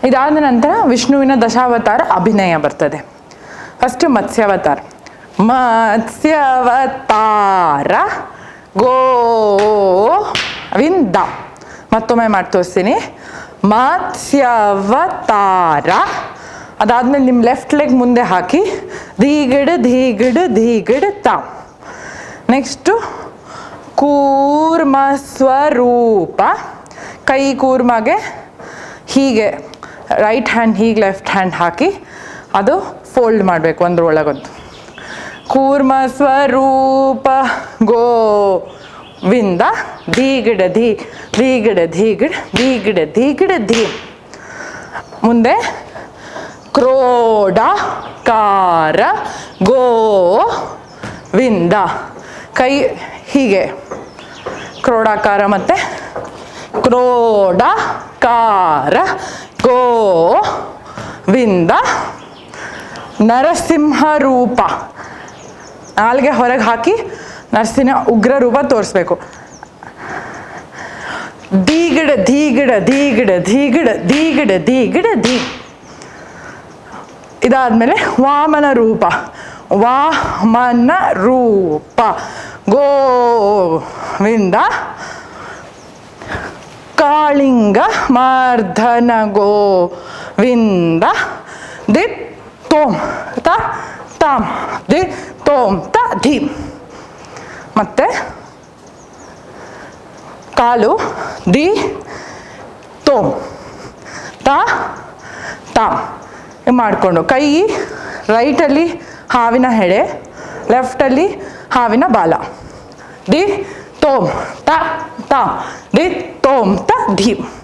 ಇದಾದ ನಂತರ ವಿಷ್ಣುವಿನ ದಶಾವತಾರ ಅಭಿನಯ ಬರ್ತದೆ. ಫಸ್ಟ್ ಮತ್ಸ್ಯಾವತಾರ. ಮತ್ಸ್ಯಾವತಾರ ಗೋವಿಂದ. ಮತ್ತೊಮ್ಮೆ ಮಾಡಿ ತೋರಿಸ್ತೀನಿ. ಮತ್ಸ್ಯಾವತಾರ. ಅದಾದ್ಮೇಲೆ ನಿಮ್ಮ ಲೆಫ್ಟ್ ಲೆಗ್ ಮುಂದೆ ಹಾಕಿ ಧೀಗಿಡ ಧೀಗಿಡ ಧೀಗಿಡ ತಾ. ನೆಕ್ಸ್ಟು ಕೂರ್ಮ ಸ್ವರೂಪ. ಕೈ ಕೂರ್ಮಗೆ ಹೀಗೆ ರೈಟ್ ಹ್ಯಾಂಡ್ ಹೀಗೆ ಲೆಫ್ಟ್ ಹ್ಯಾಂಡ್ ಹಾಕಿ ಅದು ಫೋಲ್ಡ್ ಮಾಡಬೇಕು ಒಂದ್ರೊಳಗೊಂದು. ಕೂರ್ಮ ಸ್ವರೂಪ ಗೋವಿಂದ ಧೀಗಿಡ ಧೀ ಧೀಗಿಡ ಧೀಗಿಡ ಧೀಗಿಡ ಧೀಗಿಡ ಧೀ. ಮುಂದೆ ಕ್ರೋಡಾಕಾರ ಗೋವಿಂದ. ಕೈ ಹೀಗೆ ಕ್ರೋಡಾಕಾರ ಮತ್ತು ಕ್ರೋಡಾಕಾರ ಗೋವಿಂದ. ನರಸಿಂಹ ರೂಪ. ನಾಲ್ಗೆ ಹೊರಗೆ ಹಾಕಿ ನರಸಿಂಹ ಉಗ್ರ ರೂಪ ತೋರಿಸ್ಬೇಕು. ಧೀಗಿಡ ಧೀಗಿಡ ಧೀಗಿಡ ಧೀಗಿಡ ಧೀಗಿಡ ಧೀಗಿಡ ಧೀ. ಇದಾದ್ಮೇಲೆ ವಾಮನ ರೂಪ. ವಾಮನ ರೂಪ ಗೋವಿಂದ. ಕಾಳಿಂಗ ಮರ್ಧನ ಗೋವಿಂದ. ದಿ ತೋಮ್ ತ ತಾಮ್ ದಿ ತೋಮ್ ತ ಧೀಮ್. ಮತ್ತೆ ಕಾಲು ದಿ ತೋಮ್ ತ ತಾಮ್ ಮಾಡಿಕೊಂಡು ಕೈ ರೈಟಲ್ಲಿ ಹಾವಿನ ಹೆಡೆ, ಲೆಫ್ಟಲ್ಲಿ ಹಾವಿನ ಬಾಲ. ದಿ ತೋಮ್ ತ ತಾಮ್ ದಿ ತೋಮ್ ತ ಧೀಮ್.